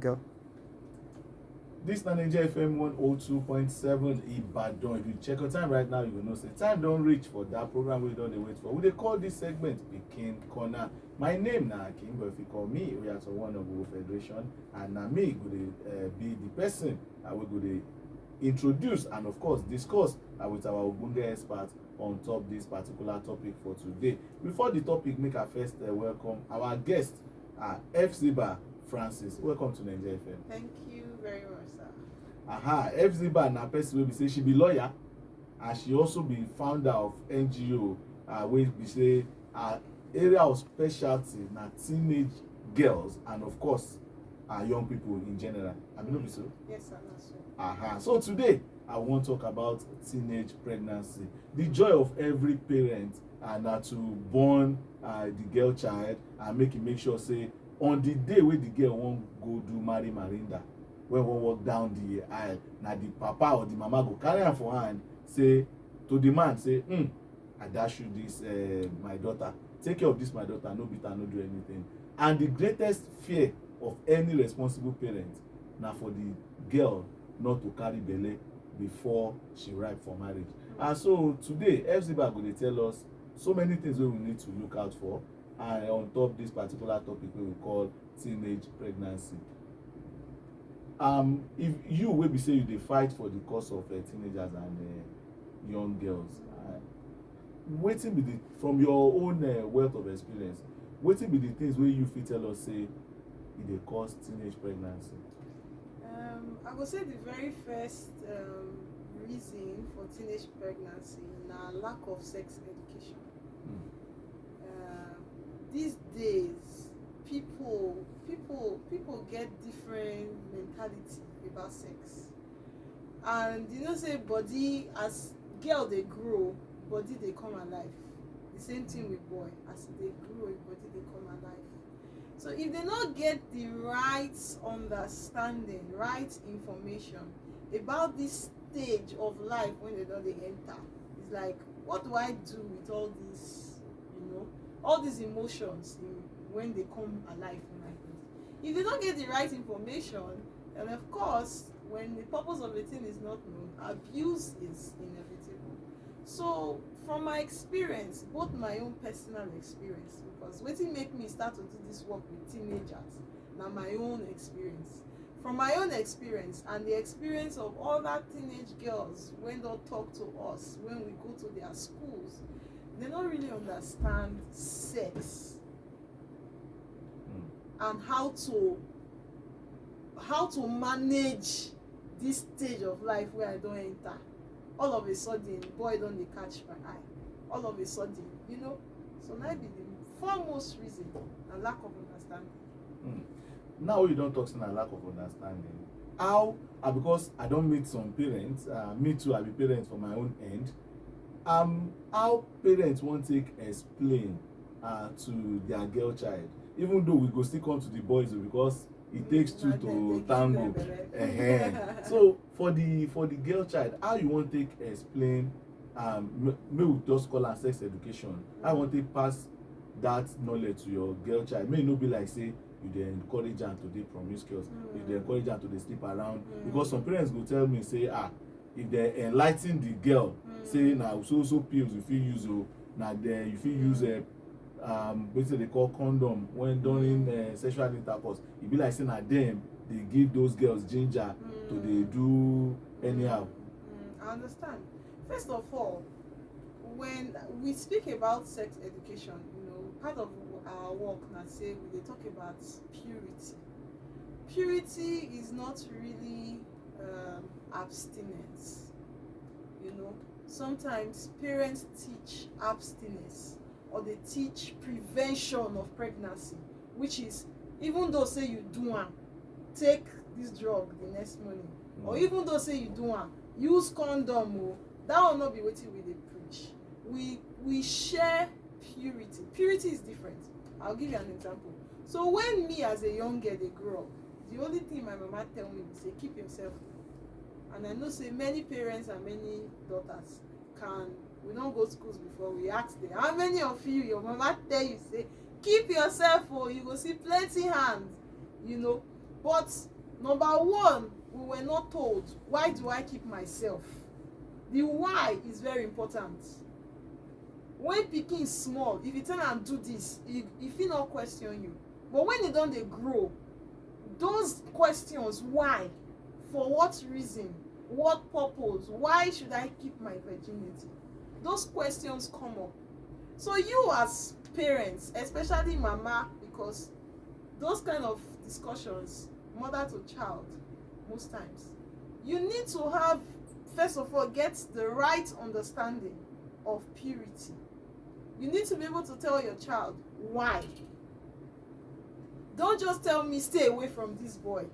Go. This na NAIJA FM 102.7 Ibadan. If you check your time right now, you will know say time don't reach for that program we don't wait for. We dey call this segment Pikin Corner. My name na Akin, but if you call me, we are one of the federation, and na me go be the person we go dey introduce and of course discuss with our ogbonge experts on top this particular topic for today. Before the topic, make our first welcome our guest, Hephzibah Francis. Welcome to NAIJA FM. Thank you very much, sir. Hephzibah na person wey be say she be lawyer, and she also be founder of NGO wey be say her area of specialty na teenage girls and of course young people in general. I mean, no be so? Yes, sir. That's so. So today I want to talk about teenage pregnancy. The joy of every parent na to born the girl child and make sure say on the day wey the girl wan go do marry marinda, when wan walk down the aisle, na the papa or the mama go carry am for hand say to the man say, I dash you this my daughter, take care of this my daughter, no beat her, no do anything. And the greatest fear of any responsible parent na for the girl not to carry belle before she ripe for marriage. And so today Hephzibah go dey tell us so many things wey we need to look out for and on top this particular topic wey we call teenage pregnancy. If you wey be say you dey fight for the cause of teenagers and young girls, wetin be the, from your own wealth of experience, wetin be the things wey you fit tell us say e dey cause teenage pregnancy? I would say the very first reason for teenage pregnancy na lack of sex education. These days, people get different mentality about sex, and you know say body as girl they grow, body they come alive. The same thing with boy, as they grow, body they come alive. So if they not get the right understanding, right information about this stage of life when they don't enter, it's like, what do I do with all these, all these emotions when they come alive in my head? If they don't get the right information, then of course, when the purpose of a thing is not known, abuse is inevitable. So from my experience, both my own personal experience, because wetin make me start to do this work with teenagers, now my own experience. From my own experience and the experience of other teenage girls when they talk to us, when we go to their schools, they don't really understand sex and how to manage this stage of life where I don't enter. All of a sudden, boy don't dey catch my eye. All of a sudden, so that be the foremost reason, a lack of understanding. Now you don't talk about lack of understanding. How? Because I don't meet some parents. Me too, I be parents for my own end. How parents won't explain to their girl child, even though we go still come to the boys because it takes two to tango. So for the girl child, how you want to explain? May we just call her sex education. I want to pass that knowledge to your girl child. May not be like say you dey encourage her to dey promiscuous, you dey encourage her to dey sleep around. Because some parents go tell me say if they enlighten the girl, say now so pills you fit use, now you fit use basically they call condom when during sexual intercourse. It be like saying na them they give those girls ginger to they do anyhow. I understand. First of all, when we speak about sex education, part of our work now say we talk about purity. Purity is not really abstinence. Sometimes parents teach abstinence or they teach prevention of pregnancy, which is even though say you do one, take this drug the next morning, or even though say you do one, use condom. That will not be what we dey preach. We share purity. Purity is different. I'll give you an example. So when me as a young girl they grow up, the only thing my mama tell me is say keep yourself. And I know say many parents and many daughters we don't go to schools before, we ask them, how many of you, your mama tell you say keep yourself, or you go see plenty hands, But number one, we were not told, why do I keep myself? The why is very important. When pikin is small, if you tell am do this, e fit not question you. But when e don dey grow, those questions, why, for what reason, what purpose, why should I keep my virginity, those questions come up. So you as parents, especially mama, because those kind of discussions, mother to child, most times, you need to have, first of all, get the right understanding of purity. You need to be able to tell your child why. Don't just tell me stay away from this boy.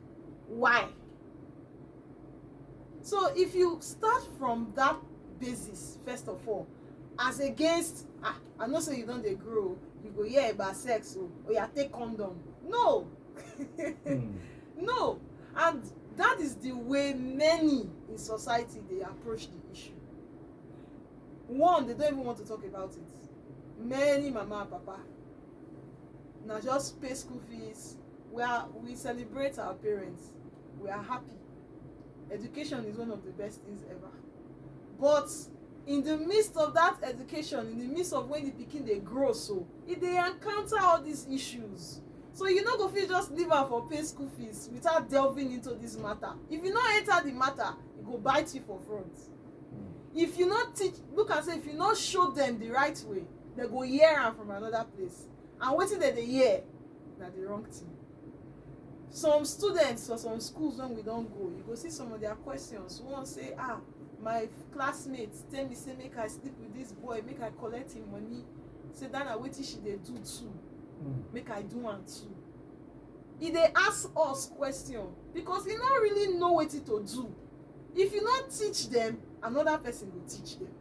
Why? So if you start from that basis, first of all, as against, I know say you don dey grow, you go hear about sex, or you take condom. No. No. And that is the way many in society they approach the issue. One, they don't even want to talk about it. Many mama and papa now just pay school fees. We celebrate our parents. We are happy. Education is one of the best things ever. But in the midst of that education, in the midst of when the pikin dey grow, so if they encounter all these issues, so you no go fit just leave am for pay school fees without delving into this matter. If you no enter the matter, e go bite you for front. If you not teach, look and say, if you not show them the right way, they go hear am from another place, and wetin dem dey hear na the wrong thing. Some students for some schools, when we don go, you go see some of their questions. One say, my classmates tell me say make I sleep with this boy, make I collect him money, say that na wetin she dey do too, make I do am too. E dey ask us question because e no really know wetin to do. If you not teach them, another person will teach them.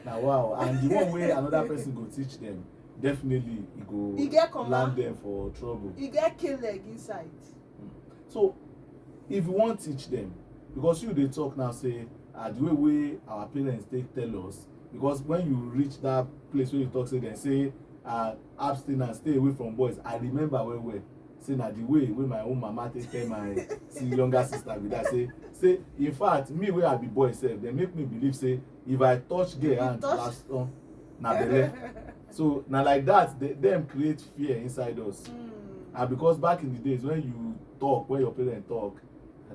Now wow, and the one way another person go teach them, definitely e go land them for trouble. E get kill leg inside. So if you wan teach them, because you dey talk now say the way our parents take tell us, because when you reach that place where you talk say dem say abstinence, stay away from boys, I remember well say na the way my own mama take tell my younger sister be that, say in fact me wey I be boy sef, dem make me believe say if I touch girl hand last na belle. So na like that dem create fear inside us. And because back in the days when you talk, when your parents talk,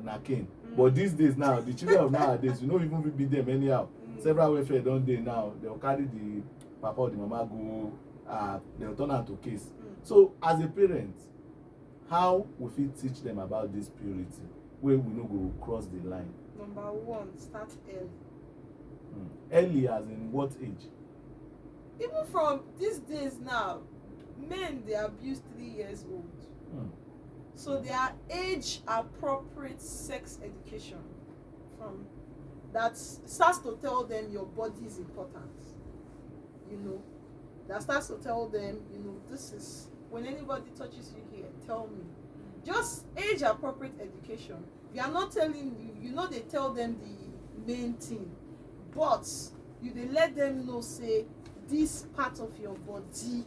na cane. But these days now, the children of nowadays, you no even beat them anyhow. Several welfare don dey now, they will carry the papa or the mama go, they will turn am to case. So as a parent, how we fit teach them about this purity wey we no go cross the line? Number one, start early. Early as in what age? Even from these days now, men they abuse 3 years old. So they are age appropriate sex education from that starts to tell them your body is important. You know, that starts to tell them, you know, this is when anybody touches you here, tell me. Just age appropriate education. We are not telling you, you know, they tell them the main thing, but you they let them know say this part of your body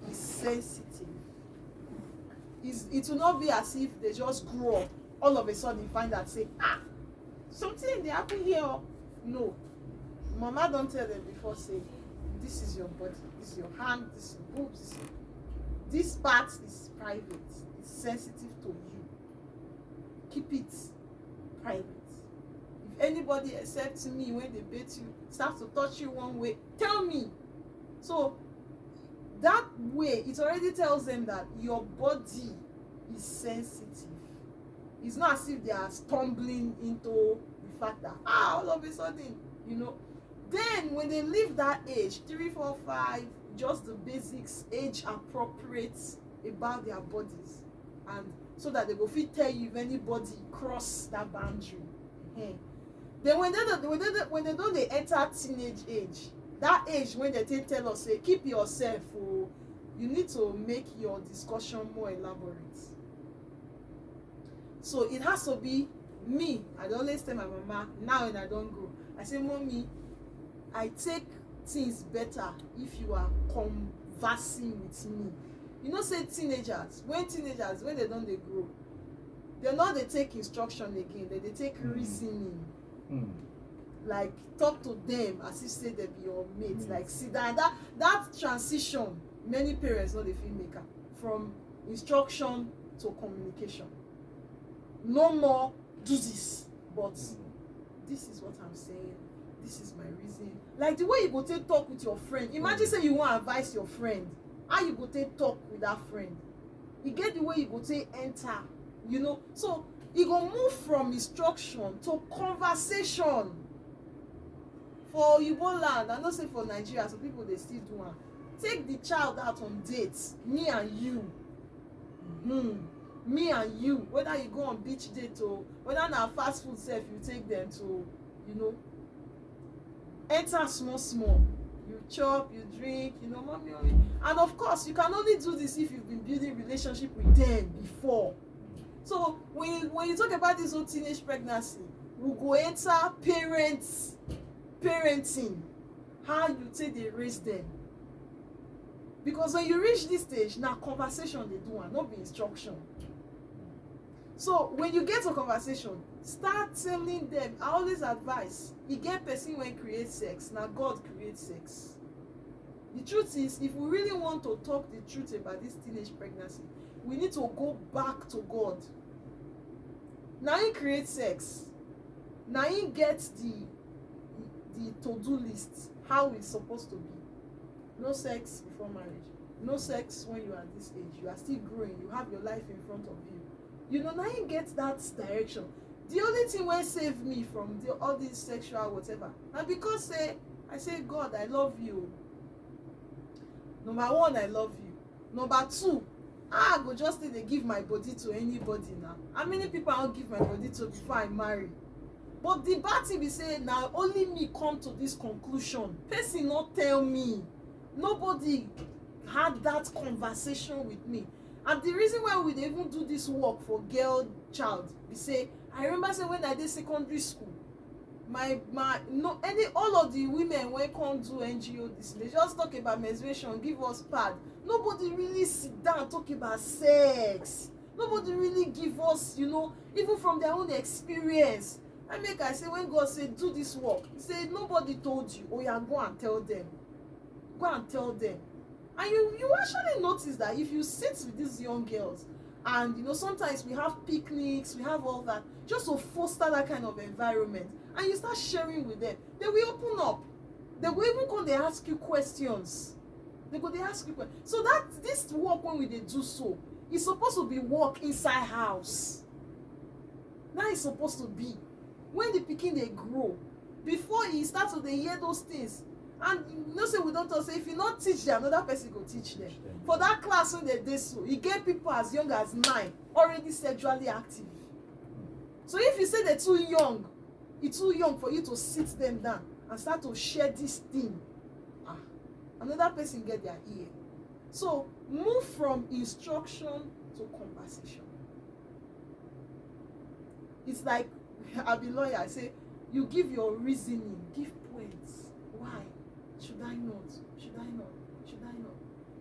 is sensitive. It will not be as if they just grow up all of a sudden find that say something they happen here. No, mama don't tell them before say this is your body, this is your hand, this is your boobs, this part is private, it's sensitive to you, keep it private. If anybody except me when they bait you start to touch you one way, tell me. So that way it already tells them that your body is sensitive. It's not as if they are stumbling into the fact that all of a sudden, you know. Then when they leave that age, 3, 4, 5, just the basics, age appropriate about their bodies, and so that they go fit tell you if anybody cross that boundary. Then when they don't enter teenage age, that age when they tell us say keep yourself, you need to make your discussion more elaborate. So it has to be me. I always tell my mama now when I don't grow, I say, mommy, I take things better if you are conversing with me. you know say teenagers when they don dey grow, they no dey take instruction again, they dey take reasoning. Like talk to them as if say they be your mate. Like sit down. That transition many parents no dey fit make am, from instruction to communication. No more do this, but this is what I'm saying, this is my reason. Like the way you go take talk with your friend. Imagine say you wan advise your friend, how you go take talk with that friend? You get the way you go take enter, you know. So you go move from instruction to conversation. For Igbo land, I know say for Nigeria some people dey still do am. Take the child out on dates, me and you. Me and you, whether you go on beach date or whether na fast food sef you take them to, you know, enter small, you chop, you drink, you know, mommy. And of course you can only do this if you've been building relationship with them before. So when you talk about this whole teenage pregnancy, we go enter parenting, how you take dey raise them. Because when you reach this stage, na conversation dey do am, no be instruction. So when you get to conversation, start telling them. I always advise, e get person wey create sex, na God create sex. The truth is, if we really want to talk the truth about this teenage pregnancy, we need to go back to God. Na him create sex, na him get the to-do list, how it's supposed to be. No sex before marriage, no sex when you are this age, you are still growing, you have your life in front of you. You know, now you get that direction. The only thing wey save me from all this sexual whatever, and because I say God, I love you. Number one, I love you. Number two, I go just dey give my body to anybody now. How many people I don't give my body to before I marry? But the bad thing be say now only me come to this conclusion. Person not tell me. Nobody had that conversation with me. And the reason why we dey even do this work for girl child be say, I remember say when I did secondary school, all of the women wey come do NGO this, they just talk about menstruation, give us pad. Nobody really sit down talk about sex. Nobody really give us, you know, even from their own experience. I say when God say do this work, he say nobody told you. Oh yeah, go and tell them. Go and tell them. And you actually notice that if you sit with these young girls, and you know, sometimes we have picnics, we have all that, just to foster that kind of environment, and you start sharing with them, they will open up. They will even come, they ask you questions. They ask you questions. So that this work, when we do so, it's supposed to be work inside house. That is supposed to be when the pikin they grow, before he starts to hear those things. And you know, say we don't talk, say if you not teach them, another person go teach them. For that class when they did so, you get people as young as 9 already sexually active. So if you say they're too young, it's too young for you to sit them down and start to share this thing, another person get their ear. So move from instruction to conversation. It's like I be lawyer, I say you give your reasoning, give points. Why? Should I not? Should I not? Should I not?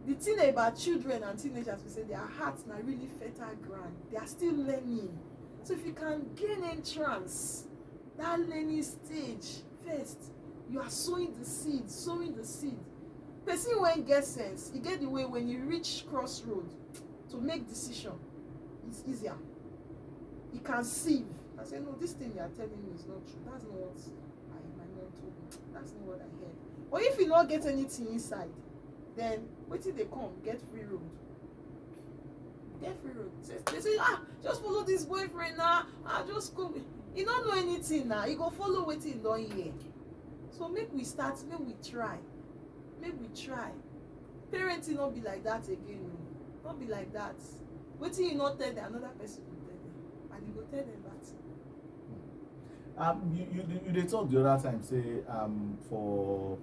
The thing about children and teenagers, we say their hearts are really fertile ground. They are still learning. So if you can gain entrance, that learning stage first, you are sowing the seed, Person when get sense, you get the way when you reach crossroad to make decision, it's easier. You can see. I say, no, this thing you are telling me is not true. That's not what my mom told me. That's not what I heard. But if you not get anything inside, then wait till they come, get free road. Get free road. They say, just follow this boyfriend now. Just go. You don't know anything now. You go follow what you don't hear. So make we start, make we try. Parenting not be like that again. No. Not be like that. Wait till you not tell them, another person will tell them. And you go tell them that. You they talk the other time, say for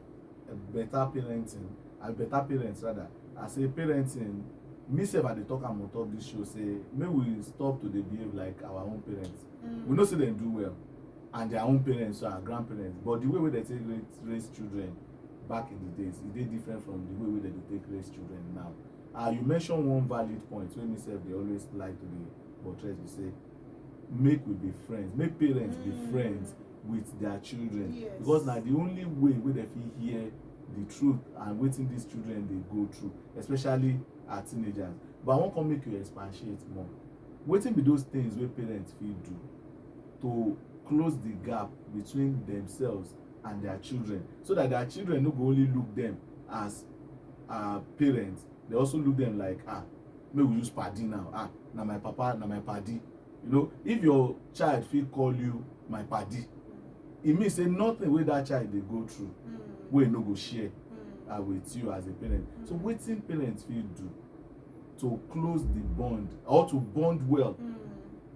a better parenting, better parents rather. I say parenting, me say I dey talk am on top this show, say may we stop to dey behave like our own parents. We know say them do well, and their own parents or our grandparents, but the way they take raise children back in the days, it is different from the way they take raise children now. You mentioned one valid point wey me sef dey always like to dey buttress be say make we be friends, make parents be friends with their children. Yes. Because na the only way wey dem fit hear the truth and wetin these children dey go through, especially teenagers. But I wan come make you expatiate more. Wetin be those things wey parents fit do to close the gap between themselves and their children, so that their children no go only look them as parents, they also look them like make we use padi now, na my papa, na my padi. You know, if your child fit call you my padi, e mean say nothing wey that child dey go through wey no go share with you as a parent. So wetin parents fit do to close the bond or to bond well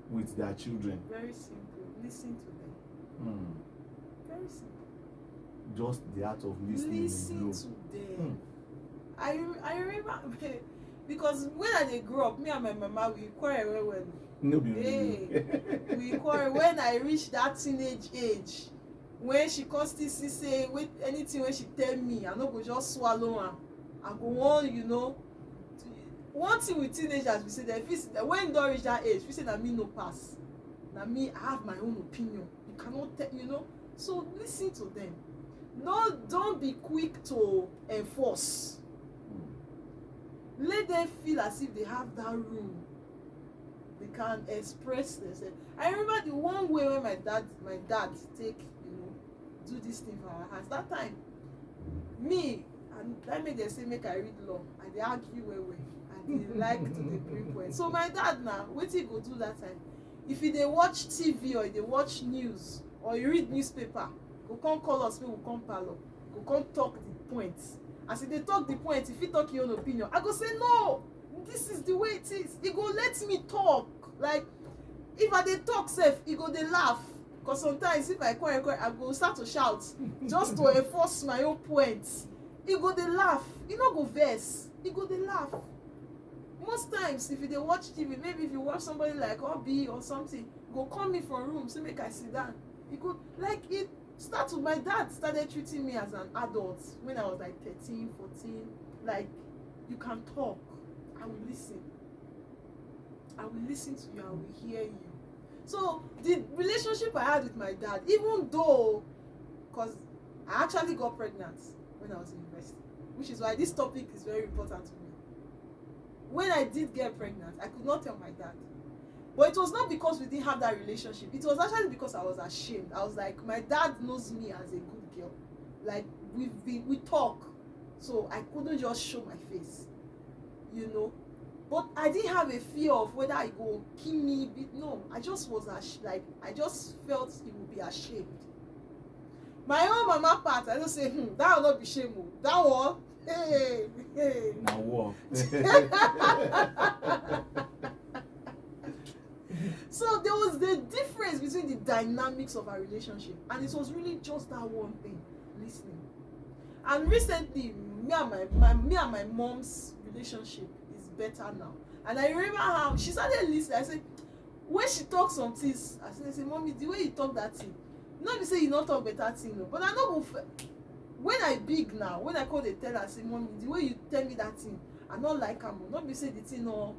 with their children? Very simple. Listen to them. Very simple. Just the art of listening. Listen to them. I remember because when I dey grow up, me and my mama we quarrel well. No be we quarrel when I reach that teenage age. When she constantly say with anything when she tell me, I no go just swallow am. I go on, you know. One thing with teenagers, we say that when don't reach that age, we say that me no pass. That me, I have my own opinion. You cannot tell, you know. So listen to them. No, don't be quick to enforce. Let them feel as if they have that room. They can express themselves. I remember the one way when my dad take, you know, do this thing for our house. That time, me, and that made them say make I read law. And they argue well. And they like to the bring point. So my dad now, what he go do that time? If he dey watch TV or they watch news or you read newspaper, go come call us, we will come parlor, go come talk the points. As if they talk the points, if he talk your own opinion, I go say no, this is the way it is. He go let me talk. Like if I dey talk safe, he go dey laugh. Because sometimes if I quarrel, I go start to shout just to enforce my own points. He go dey laugh. He no go vex. He go dey laugh. Most times, if you dey watch TV, maybe if you watch somebody like Obi or something, go call me for room, say make I sit down. He go like it. Start with my dad started treating me as an adult when I was like 13, 14. Like, you can talk. I will listen. I will listen to you. I will hear you. So the relationship I had with my dad, even though, because I actually got pregnant when I was in university, which is why this topic is very important to me. When I did get pregnant, I could not tell my dad. But it was not because we didn't have that relationship. It was actually because I was ashamed. I was like, my dad knows me as a good girl. Like, we talk. So I couldn't just show my face. You know? But I didn't have a fear of whether I go kill me. No, I just was I just felt he would be ashamed. My own mama part, I just say, that will not be shame. That one, hey. Now what? So there was the difference between the dynamics of our relationship, and it was really just that one thing, listening. And recently, me and my mom's relationship is better now. And I remember how she started listening. I said, when she talks some things, I say, Mommy, the way you talk that thing, not be say you not talk better thing, no. But I know when I big now, when I call the tell her, I say, Mommy, the way you tell me that thing, I not like her. Not be say the thing no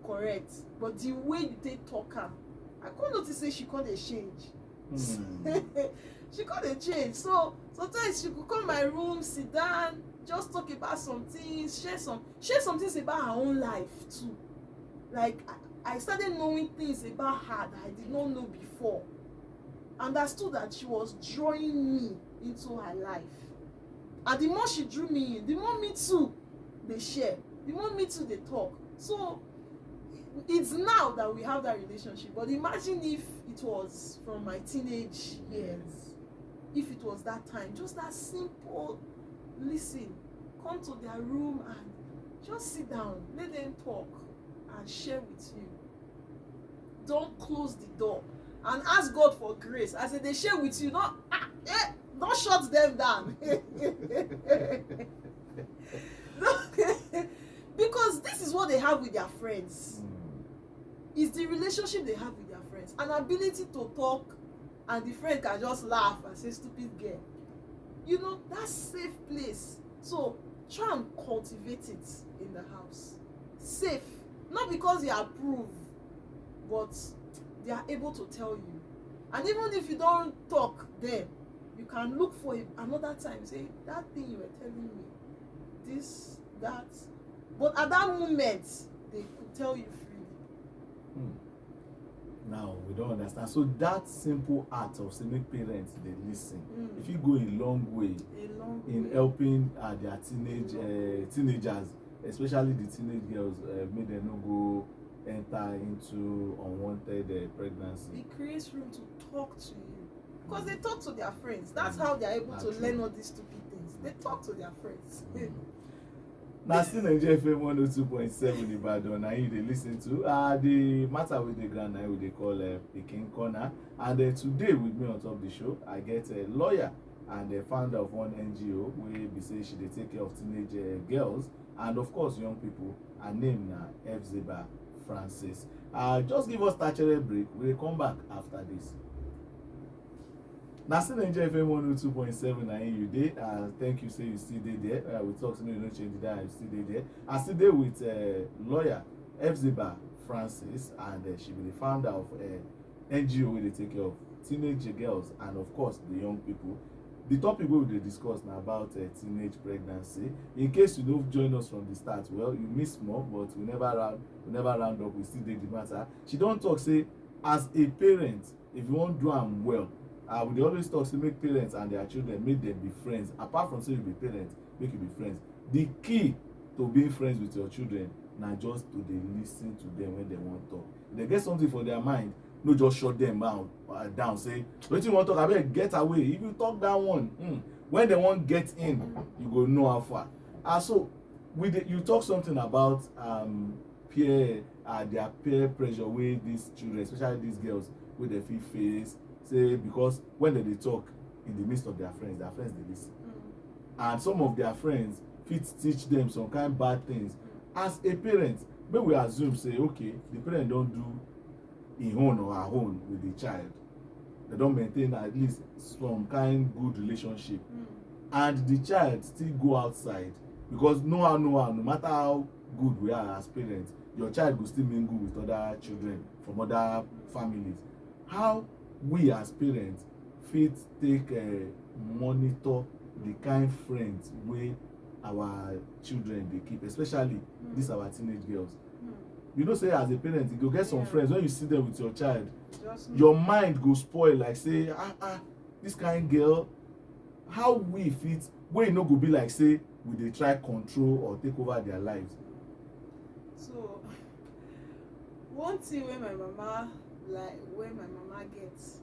correct, but the way you take talk her, I couldn't notice say she called a change. She called a change. So sometimes she could come my room, sit down, just talk about some things, share some things about her own life too. Like I started knowing things about her that I did not know before. Understood that she was drawing me into her life. And the more she drew me in, the more me too they share. The more me too they talk. So it's now that we have that relationship. But imagine if it was from my teenage years. If it was that time, just that simple listen, come to their room and just sit down, let them talk and share with you. Don't close the door and ask God for grace. As they share with you, don't shut them down. Because this is what they have with their friends. It's the relationship they have with their friends. An ability to talk and the friend can just laugh and say stupid girl. You know, that safe place. So try and cultivate it in the house. safe, not because they approve, but they are able to tell you. And even if you don't talk them, you can look for another time, say that thing you were telling me, this, that. But at that moment, they could tell you freely. Now we don't understand. So that simple act of say make parents they listen, if you go a long way in helping their teenagers, especially the teenage girls, make them not go enter into unwanted pregnancy. It creates room to talk to you, because they talk to their friends. That's how they are able to learn all these stupid things. They talk to their friends. Now still NAIJA FM 102.7 Ibadan, and you they listen to the matter with the grand now they call Pikin Corner. And today with me on top of the show, I get a lawyer and the founder of one NGO where be say she they take care of teenage girls and of course young people. Her name now Hephzibah Francis. Just give us that break. We'll come back after this. Now still NAIJA FM 102.7 and you did. Thank you, say you still there. We talk to me, you don't change that, you still there. I still there with lawyer Hephzibah Francis, and she be the founder of NGO where they take care of teenage girls and of course the young people. The topic we will discuss now about teenage pregnancy. In case you don't join us from the start, well, you miss more, but we never round up. We still take the matter. She don't talk say as a parent, if you want to do them well. We always talk to make parents and their children make them be friends. Apart from saying you be parents, make you be friends. The key to being friends with your children now just to they listen to them when they want to talk. If they get something for their mind, no just shut them down. Say, what you want to talk about? Get away. If you talk that one, when they want get in, you go know how far. So you talk something about their peer pressure with these children, especially these girls, with their face. Say because when they talk in the midst of their friends they listen. And some of their friends fit teach them some kind bad things. As a parent, when we assume say okay, the parent don't do in own or her own with the child, they don't maintain at least some kind good relationship, and the child still go outside, because no matter how good we are as parents, your child will still mingle with other children from other families. How we as parents fit take monitor the kind friends wey our children dey keep, especially these our teenage girls. You know say as a parent you go get some friends when you see them with your child, your mind go spoil like say this kind girl, how we fit wey e no go be like say we dey try control or take over their lives. So one thing wey my mama gets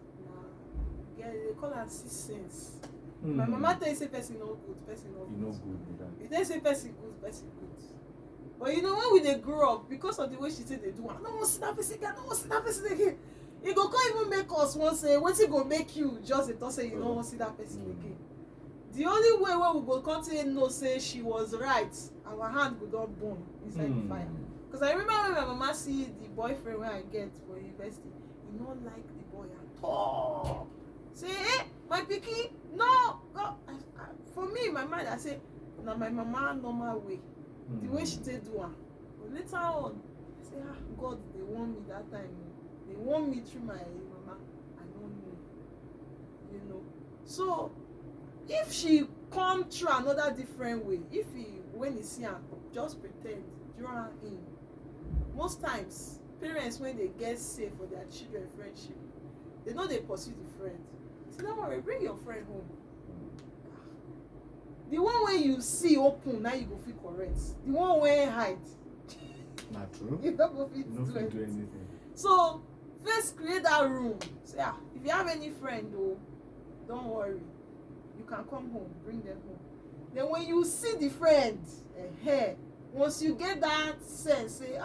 they call her 6 sense. My mama tell you say person no good, person no good. You tell say person good, person good. But you know when we dey grow up, because of the way she say they do, I don't want to see that person again, I don't want to see that person again. E go come even make us want say wetin go make you just dey talk say you don't want to see that person again. The only way wey we go come say no, say she was right, our hand go don burn inside the fire. Because I remember when my mama see the boyfriend wey I get for university, he no like the boy at all. Say, my pikin, no, go. For me, in my mind, I say, na my mama normal way, the way she take do am. But later on, I say, God, they want me that time. They want me through my mama. I don't know, you know. So, if she come through another different way, when he see am, just pretend, draw her in. Most times, parents, when they get safe for their children friendship, they know they pursue the friend. Say, don't worry, bring your friend home. The one where you see open, now you go feel correct. The one where hide, not true. You don't go feel do anything. So first create that room. Say, if you have any friend, don't worry, you can come home, bring them home. Then when you see the friend, once you get that sense, say,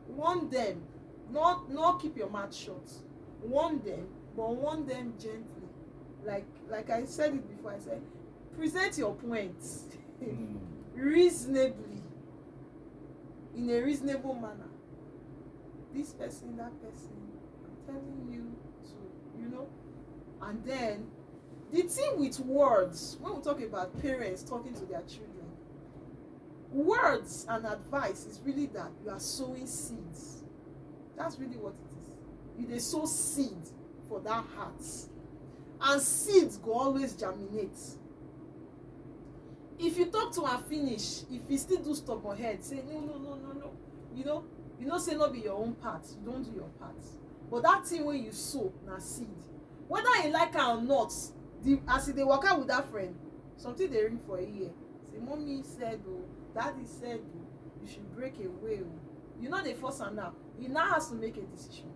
warn them. Not keep your mouth shut. Warn them, but warn them gently. Like I said it before, I said, present your points reasonably, in a reasonable manner. This person, that person, I'm telling you to, you know. And then the thing with words, when we talk about parents talking to their children, words and advice is really that you are sowing seeds. That's really what it is. You dey sow seed for that heart, and seeds go always germinate. If you talk to am finish, if you still do stubborn head, say no, you know say no be your own part, you don do your part. But that thing wey you sow na seed. Whether you like am or not, as you dey waka with that friend, something dey ring for a ear. Say mommy said o, daddy said o, you should break away o. You no dey force am now. He now has to make a decision.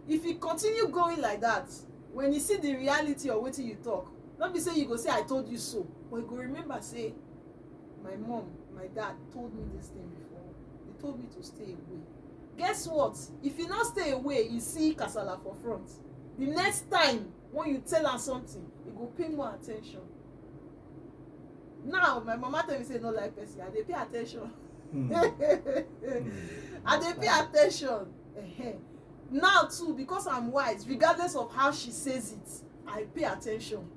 If you continue going like that, when you see the reality of wetin you talk, no be say you go say I told you so, but you go remember say my mom, my dad told me this thing before. They told me to stay away. Guess what? If you not stay away, you see kasala for front. The next time when you tell am something, you go pay more attention. Now my mama tell me say no like person, I dey pay attention. I dey pay attention. Now too, because I'm wise, regardless of how she says it, I pay attention.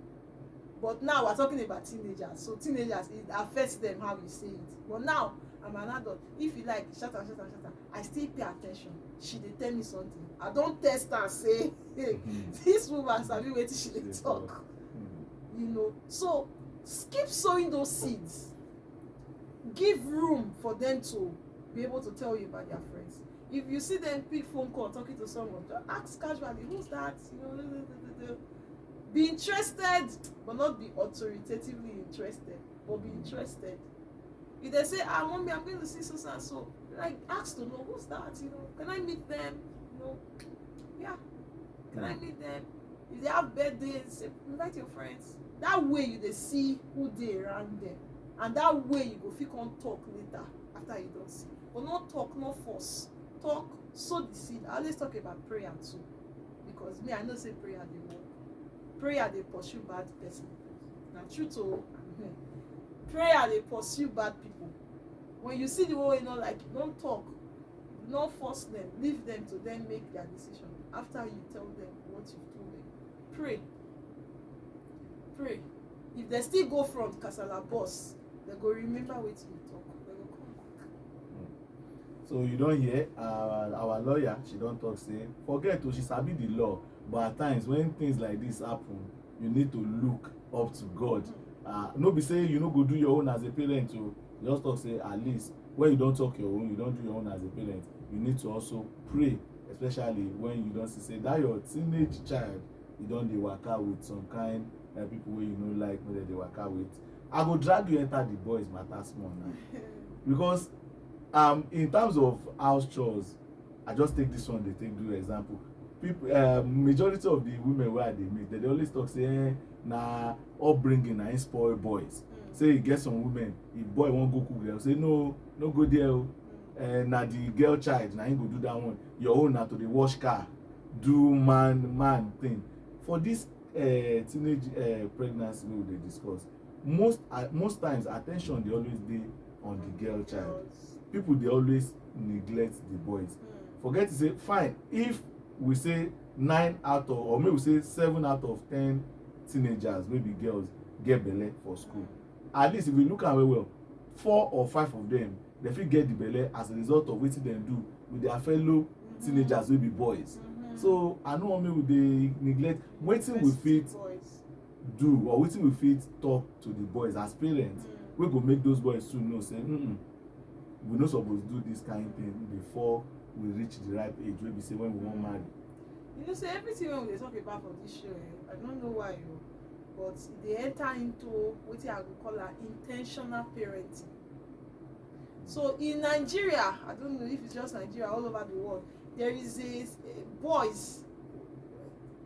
But now we're talking about teenagers, so teenagers, it affects them how you say it. But now I'm an adult. If you like, shut up, I still pay attention. She dey tell me something, I don't test her say, hey, this woman sabi wetin she dey talk. You know, so keep sowing those seeds. Give room for them to be able to tell you about their friends. If you see them pick phone call talking to someone, just ask casually, who's that? You know, be interested, but not be authoritatively interested, but be interested. If they say, mommy, I'm going to see so and so, like, ask to know who's that. You know, can I meet them? You know, yeah, can I meet them? If they have birthdays, say, invite your friends. That way you dey see who dey around them, and that way you go fit come talk later after you don see. But not talk, not force. Talk, sow the seed. I always talk about prayer too, because me, I know say prayer dey work. Prayer dey pursue bad person. Na truth o. Prayer dey pursue bad people. When you see the one wey you no like, don't talk, don't force them, leave them to then make their decision after you tell them what you told them. Pray. Pray. If they still go front kasala boss, they go remember wetin you talk. They go come back. So you don hear our lawyer, she don talk say forget o, she sabi the law, but at times when things like this happen, you need to look up to God. No be say you no go do your own as a parent o. Just talk say at least when you don talk your own, you don do your own as a parent, you need to also pray, especially when you don see say that your teenage child, you don dey waka with some kind people wey you no like, wey dem dey waka with. I go drag you enter the boys matter small now, because in terms of house chores, I just take this one, they take do example. People, majority of the women wey I dey meet, they always talk say na upbringing na spoil boys. Say you get some women, if boy wan go cook, they say no go there o. Na the girl child na him go do that one. Your own na to dey wash car, do man thing. For this teenage pregnancy wey we dey discuss, most times attention dey always dey on the girl child. People dey always neglect the boys. Forget to say fine, if we say 9 out of, or maybe we say 7 out of 10 teenagers wey be girls get belle for school, at least if we look am well, 4 or 5 of them dem fit get the belle as a result of wetin dem do with their fellow teenagers wey be boys. So I no wan make we dey neglect wetin we fit do, or wetin we fit talk to the boys as parents, wey go make those boys too know say we no suppose do this kind thing before we reach the ripe age wey be say when we wan marry. You know say everything wey we dey talk about for this show, I don't know why o, but they enter into wetin I go call intentional parenting. So in Nigeria, I don't know if it's just Nigeria, all over the world, there is boys,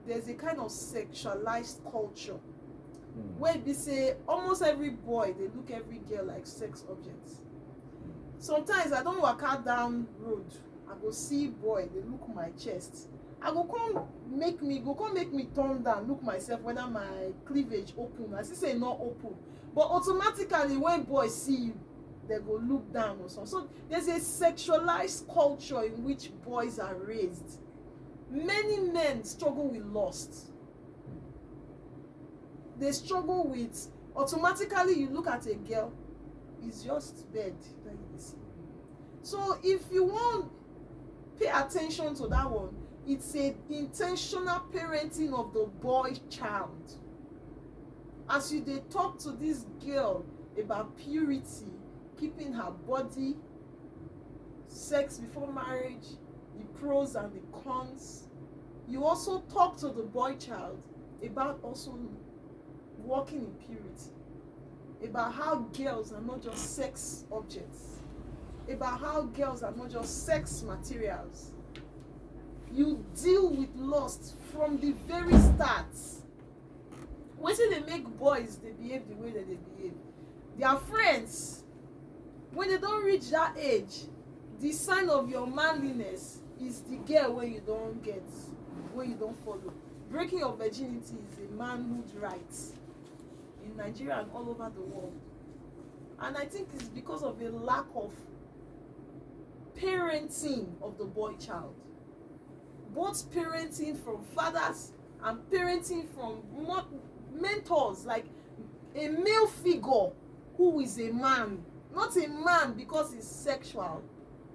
there's a kind of sexualized culture where they say almost every boy, they look every girl like sex objects. Sometimes I don't waka down road, I go see boy, they look my chest, I go come make me turn down, look myself whether my cleavage open. I see say not open, but automatically when boys see you, they go look down or something. So there's a sexualized culture in which boys are raised. Many men struggle with lust. They struggle with, automatically you look at a girl, is just bed that you dey see. So if you wan pay attention to that one, it's a intentional parenting of the boy child. As you dey talk to this girl about purity, keeping her body, sex before marriage, the pros and the cons, you also talk to the boy child about also walking in purity, about how girls are not just sex objects, about how girls are not just sex materials. You deal with lust from the very start. Wetin dey make boys dey behave the way that they behave? Their friends, when they don reach that age, the sign of your manliness is the girl wey you don get, wey you don follow. Breaking your virginity is a manhood right in Nigeria and all over the world. And I think it's because of a lack of parenting of the boy child. Both parenting from fathers and parenting from mentors, like a male figure who is a man, not a man because he's sexual,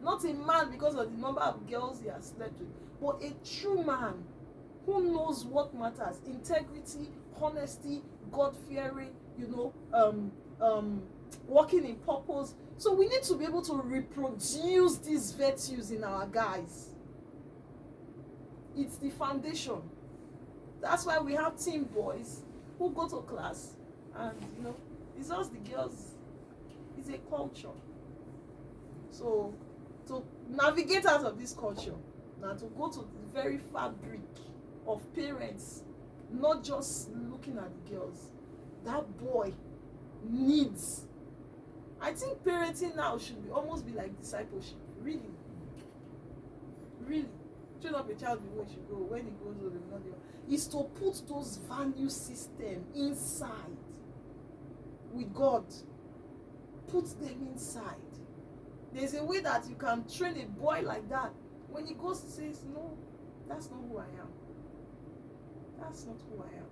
not a man because of the number of girls he has slept with, but a true man who knows what matters: integrity, honesty, God-fearing, working in purpose. So we need to be able to reproduce these virtues in our guys. It's the foundation. That's why we have teen boys who go to class and it's just the girls. It's a culture. So to navigate out of this culture, now to go to the very fabric of parents, not just looking at the girls, that boy needs. I think parenting now should almost be like discipleship. Really. Train up a child the way he should go. When he grows old, not is to put those value system inside with God. Put them inside. There's a way that you can train a boy like that. When he goes to say, no, that's not who I am. That's not who I am.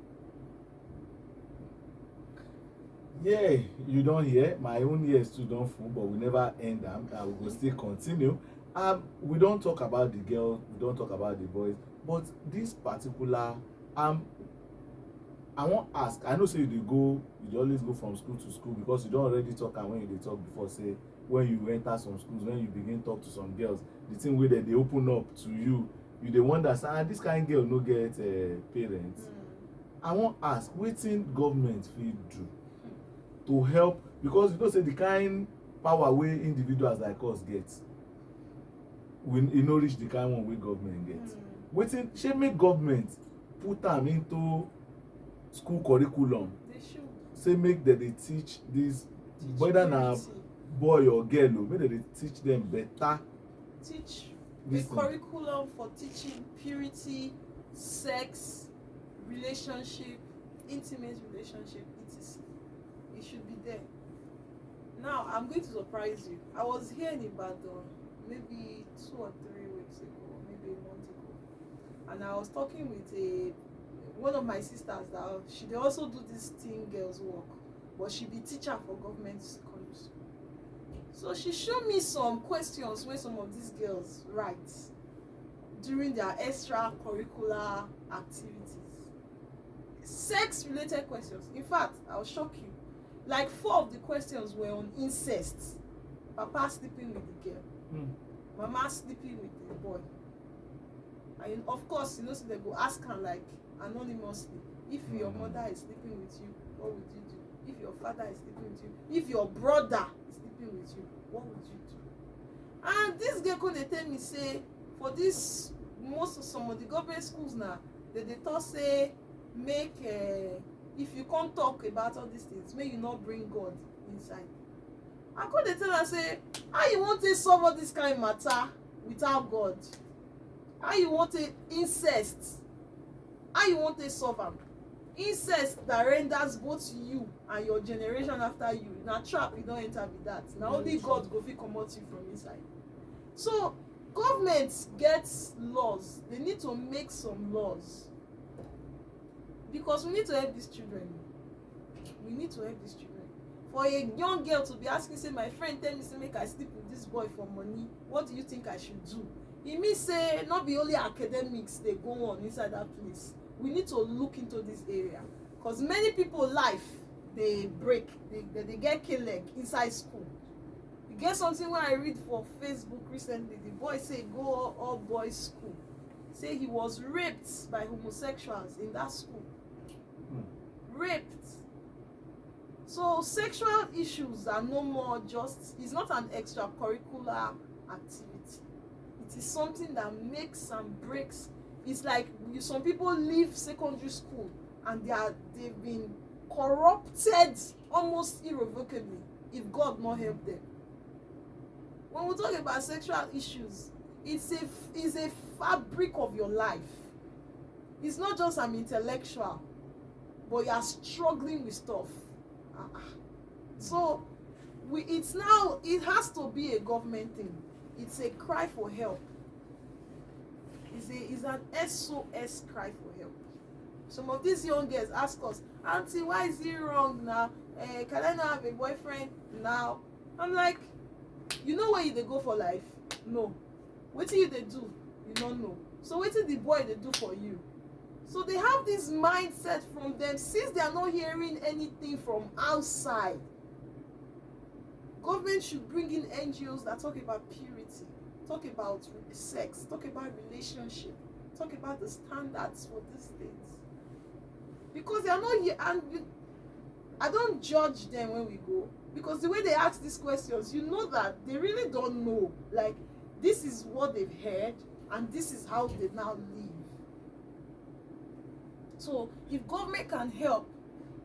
Yeah, you don't hear. My own ears too don't full, but we never end them. We will still continue. We don't talk about the girls, we don't talk about the boys, but this particular I won't ask. I know say you always go from school to school because you don't already talk, and when you dey talk before, say when you enter some schools, when you begin talk to some girls, the thing where they open up to you, you dey wonder, say this kind of girl no get parents. I won't ask, wetin government fit do to help, because say the kind power wey individuals like us get, we no reach the kind one wey government get. Wetin shey make government put am into school curriculum? They should. Say make dem dey teach this, whether na boy or girl, make dem dey teach them better. Teach a curriculum for teaching purity, sex, relationship, intimate relationship, etc. It should be there. Now I'm going to surprise you. I was here in Ibadan maybe 2 or 3 weeks ago, maybe a month ago, and I was talking with one of my sisters that she dey also do this teen girls work, but she be teacher for government secondary school. So she showed me some questions where some of these girls write during their extracurricular activities. Sex related questions. In fact, I'll shock you. Like 4 of the questions were on incest. Papa sleeping with the girl. Mama sleeping with the boy. And of course, so they go ask her like anonymously, if your mother is sleeping with you, what would you do? If your father is sleeping with you, if your brother is sleeping with you, what would you do? And this girl could tell me, say, for this, some of the government schools now, they talk say, make if you can't talk about all these things, may you not bring God inside. I could tell her, say, how you want to solve all this kind of matter without God? How you want to incest? How you want to solve them? Incest that renders both you and your generation after you. Now trap, you don't enter with that. Now only God go fit comot you from inside. So government gets laws. They need to make some laws. Because we need to help these children. We need to help these children. For a young girl to be asking, say, my friend tell me say make I sleep with this boy for money, what do you think I should do? E mean say not be only academics dey go on inside that place. We need to look into this area, because many people life dey break, they get k-leg inside school. You get something wey I read for Facebook recently, the boy say go all boys school, say he was raped by homosexuals in that school. Raped. So sexual issues are no more just, it's not an extracurricular activity. It is something that makes and breaks. It's like some people leave secondary school and they've been corrupted almost irrevocably if God not help them. When we talk about sexual issues, it's a fabric of your life. It's not just an intellectual, but you are struggling with stuff. So it has to be a government thing. It's a cry for help. It's an SOS cry for help. Some of these young girls ask us, Auntie, why is it wrong now? Can I not have a boyfriend now? I'm like, you know where they go for life? No. What do they do? You don't know. So what did the boy they do for you? So they have this mindset from them since they are not hearing anything from outside. Government should bring in NGOs that talk about purity, talk about sex, talk about relationship, talk about the standards for these things. Because they are not here, and I don't judge them when we go, because the way they ask these questions, you know that they really don't know. Like, this is what they've heard, and this is how they now live. So if government can help,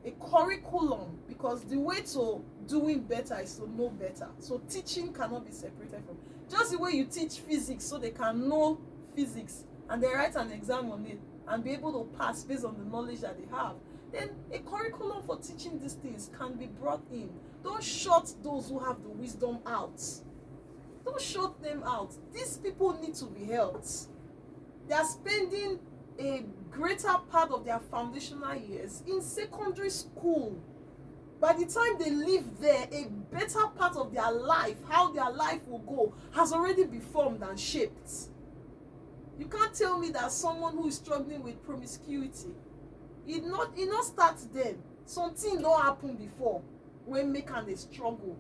a curriculum, because the way to doing better is to know better. So teaching cannot be separated from, just the way you teach physics so they can know physics and they write an exam on it and be able to pass based on the knowledge that they have. Then a curriculum for teaching these things can be brought in. Don't shut those who have the wisdom out. Don't shut them out. These people need to be helped. They are spending a greater part of their foundational years in secondary school. By the time they leave there, a better part of their life, how their life will go, has already been formed and shaped. You can't tell me that someone who is struggling with promiscuity, it not start then. Something don't happen before when make and they struggle.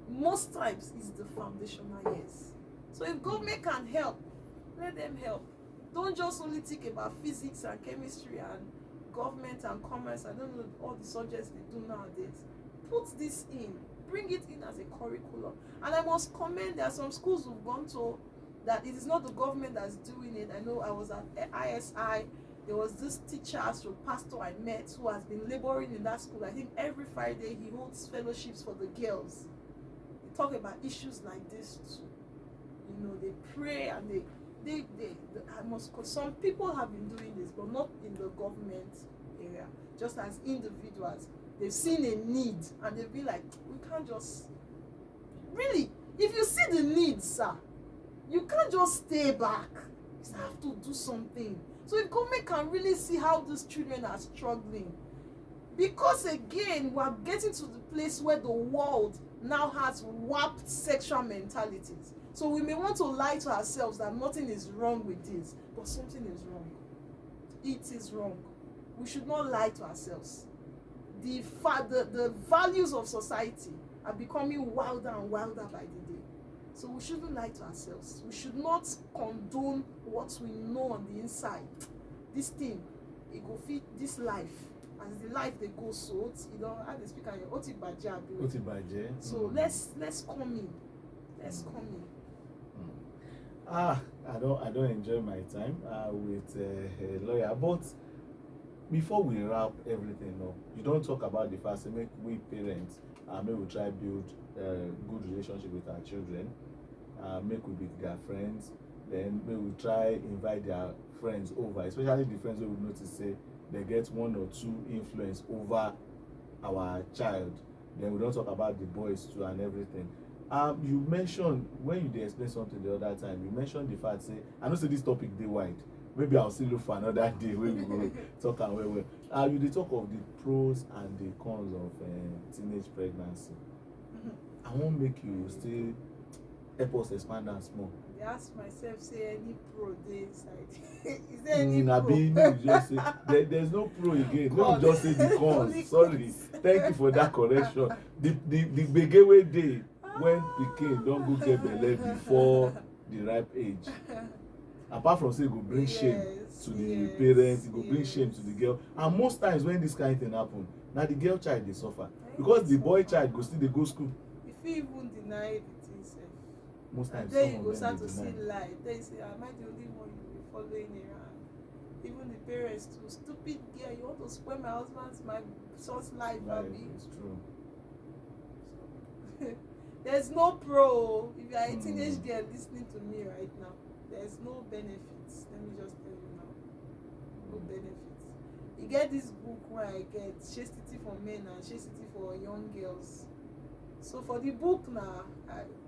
Most times it's the foundational years. So if government can help, let them help. Don't just only think about physics and chemistry and government and commerce. I don't know all the subjects they do nowadays. Put this in. Bring it in as a curriculum. And I must commend, there are some schools who've gone to that it is not the government that's doing it. I know I was at ISI. There was this teacher, so pastor I met, who has been laboring in that school. I think every Friday he holds fellowships for the girls. They talk about issues like this too. You know, they pray and some people have been doing this, but not in the government area. Just as individuals, they've seen a need and they've been like, we can't just really. If you see the need, sir, you can't just stay back. You have to do something. So if government can really see how these children are struggling, because again, we are getting to the place where the world now has warped sexual mentalities. So we may want to lie to ourselves that nothing is wrong with this, but something is wrong. It is wrong. We should not lie to ourselves. The values of society are becoming wilder and wilder by the day. So we shouldn't lie to ourselves. We should not condone what we know on the inside. This thing, it go fit this life. As the life they go so, you know, how they speak on your Otibaje. So let's come in. Let's come in. I don't enjoy my time with a lawyer, but before we wrap everything up, you don't talk about the fact that make we parents maybe we try build a good relationship with our children, make we be their friends, then maybe we try invite their friends over, especially the friends who we notice say they get one or two influence over our child. Then we don't talk about the boys too and everything. You mentioned when you explained something the other time, you mentioned the fact say, I know say this topic they wide, maybe I'll still look for another day where we go talk and well. You dey talk of the pros and the cons of teenage pregnancy. I wan make you still help us expand am small. I ask myself, say any pro dey inside. Is there any pro? Abi no you just say there's no pro again. No just say the cons. Sorry, thank you for that correction. The gbege wey dey when pikin don go get belle before the ripe age. Apart from say e go bring shame to the parents, e go bring shame to the girl, and most times when this kind thing happen, na the girl child dey suffer because the boy child go still dey go school. You fit even deny the thing sef. Most times then some you go of them start to dey see deny. lie. Then you say, am I the only one you be following around? Even the parents too. Stupid girl, you want to spoil my son's life, abi? It's true. There's no pro. If you are a teenage girl listening to me right now, there's no benefits. Let me just tell you now. No benefits. You get this book where I get chastity for men and chastity for young girls. So for the book now,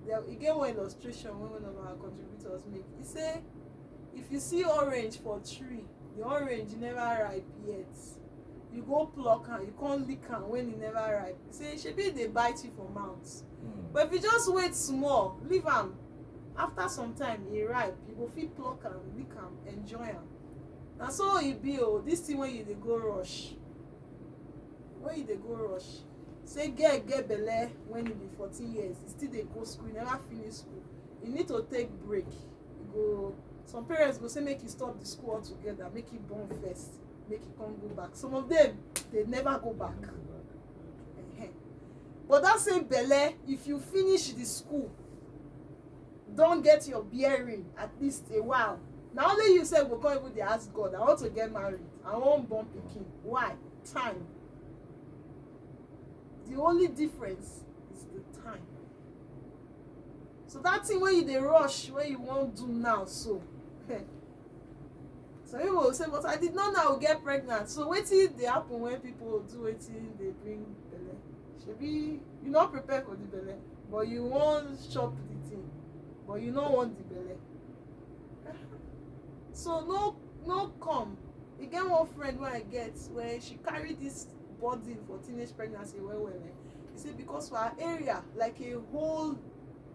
you get one illustration when one of our contributors make. He say, if you see orange for tree, the orange never ripe yet. You go pluck am, you can't lick am when e never ripe. You say, shebi dey bite you for mouth. But if you just wait small, leave am, after some time e ripe, you go fit pluck am, lick am, enjoy am. Na so e be o. This thing when you dey go rush, say girl get belle when you be 14 years, you still dey go school, you never finish school, you need to take break. You go, some parents go say make you stop the school altogether, make you born first, make you come go back. Some of them, they never go back. But that same belle, if you finish the school, don't get your bearing at least a while. Now only you say go come even dey ask God, I want to get married, I wan born pikin. Why? Time. The only difference is the time. So that thing when you dey rush, when you wan do now, so some people will say, but I did not know I would get pregnant. So wetin dey happen when people do wetin dey bring belle? Shebi you no prepare for the belle, but you wan chop the thing, but you no want the belle. So no come. E get one friend wey I get where she carry this burden for teenage pregnancy well. You see, because for our area, like a whole,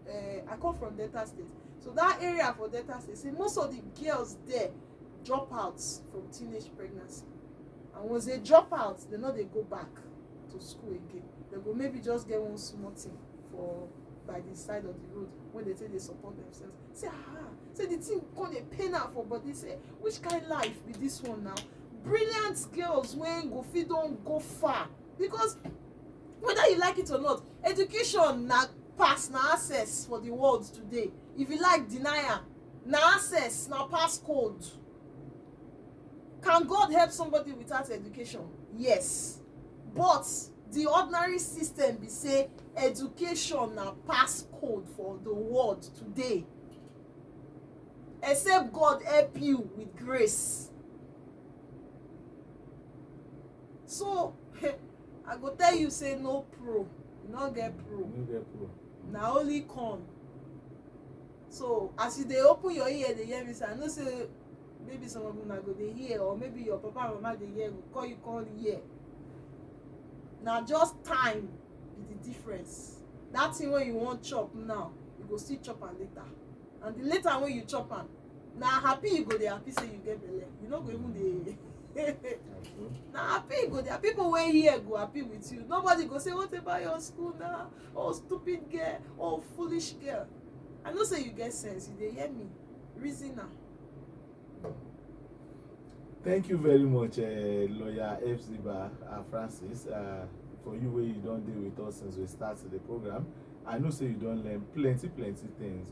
I come from Delta State, so that area for Delta State, see, most of the girls there drop out from teenage pregnancy, and once they drop out, they no dey go back to school again. They go maybe just get one small thing for by the side of the road when they say they support themselves. Say say the thing come dey pain am for body. Say which kind life be this one now? Brilliant girls wey go fit don go far, because whether you like it or not, education na pass, na access for the world today. If you like deny am, na access, na pass code. Can God help somebody without education? Yes, but the ordinary system be say education na pass code for the world today, except God help you with grace. So I go tell you, say no pro, you no get pro, na only con. So as you dey open your ear dey hear me, say I know say maybe some of una go dey hear, or maybe your papa and mama dey hear, go call you come hear. Na just time be the difference. That thing wey you wan chop now, you go still chop am later, and the later when you chop am, na happy you go dey happy say you get belle. You no go even dey na happy you go dey. People wey hear go happy with you. Nobody go say, what about your school now? Oh, stupid girl, oh, foolish girl. I know say you get sense, you dey hear me, reason am. Thank you very much, lawyer Hephzibah Francis, for you wey you don dey with us since we start the program. I know say you don learn plenty things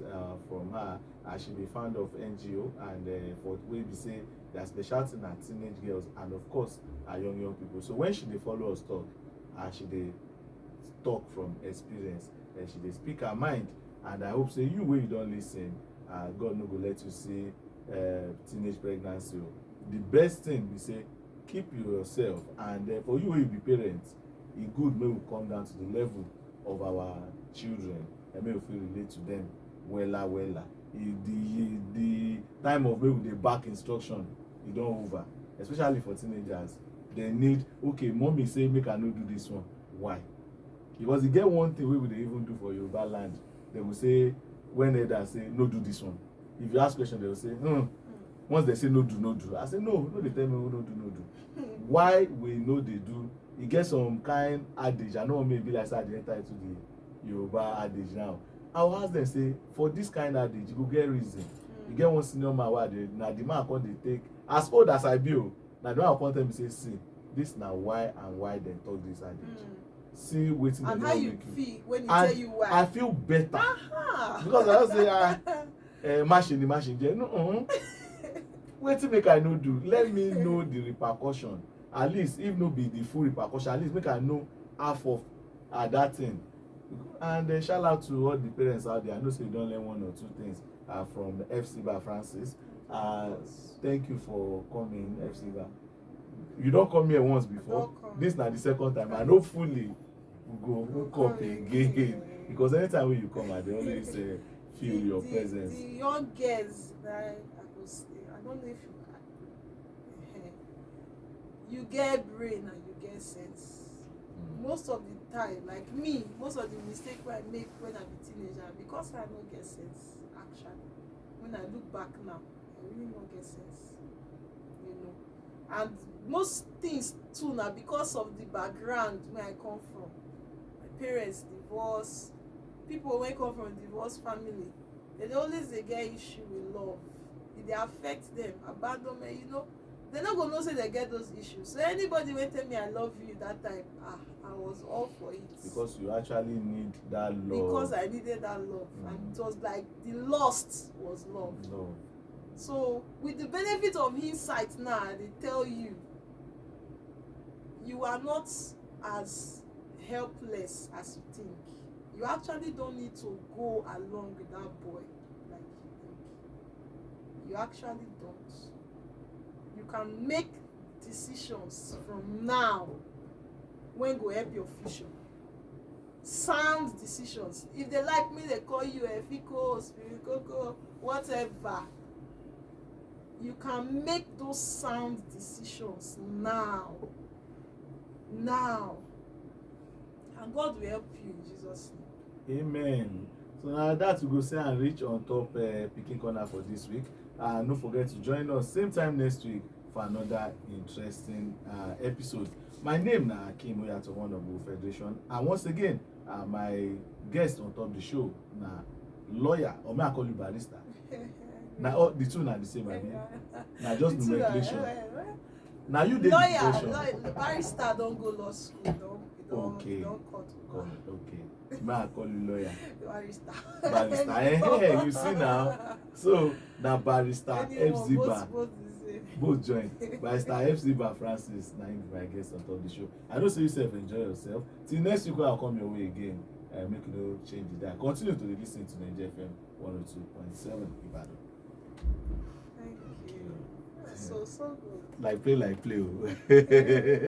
from her, as she be founder of NGO, and for wey be say their specialty na teenage girls, and of course our young people. So when she dey follow us talk, she dey talk from experience, and she dey speak her mind, and I hope say you wey you don lis ten, God no go let you see teenage pregnancy. The best thing be say keep yourself, and for you wey you be parents, e good make we come down to the level of our children and make we fit relate to them wella. The time of maybe the back instruction e don over, especially for teenagers. They need, okay, mommy say make I no do this one. Why? Because e get one thing wey we dey even do for Yoruba land. They will say, when elders say no do this one, if you ask question they will say once they say no do, I say no dey tell me no do. Why we no dey do? E get some kind adage, I no wan make e be like say I dey enter into the Yoruba adage now. I will ask them say, for this kind adage you go get reason. E get one senior man wey na the man come dey take, as old as I be o, na the man come tell me say, see, this na why and why dem talk this adage. See wetin dem and don how make you feel when he and tell you why? I feel better because I just say machine je no wetin make I no do, let me know the repercussion, at least if no be the full repercussion, at least make I know half of that thing. And shout out to all the parents out there. I know say you don learn one or two things from Hephzibah Francis. Thank you for coming, Hephzibah. You don come here once before. This na the second time, and hopefully we go hook up again because anytime when you come I dey always feel your presence. The young girls that I don't know if you get brain and you get sense. Most of the time, like me, most of the mistake wey I make when I be teenager, because I no get sense. Actually, when I look back now, I really no get sense, you know. And most things too na because of the background where I come from. My parents divorce, people wey come from divorced family, they always dey get issue with love. It dey affect them, abandonment, you know. They no go know say they get those issues. So anybody wey tell me I love you that time, I was all for it. Because you actually need that love. Because I needed that love, and it was like the lost was love. Love. So with the benefit of hindsight now, they tell you, you are not as helpless as you think. You actually don't need to go along with that boy like you think. You actually don't. You can make decisions from now when go help your future. Sound decisions. If they like me, they call you a Fico, Spirikoko, whatever. You can make those sound decisions now. Now. And God will help you in Jesus' name. Amen. So now that we go say and reach on top picking corner for this week. And don't forget to join us same time next week for another interesting episode. My name na Akim Oyatowonobu Federation, and once again my guest on top the show na lawyer, or may I call you barrister? Now the two are the same idea. Now just nomenclature. Now you did lawyer, barrister don't go law school. Okay. Don't cut. Okay. May I call you lawyer? Barrister. Hey, you see now. So now barrister Hephzibah. Both join. Barrister Hephzibah Francis, now you my guest on top the show. I know say yourself enjoy yourself. Till next week I'll come your way again. Make you no change it there. Continue to listen to NAIJA FM 102.7 Ibadan. Thank you. So good. Like play.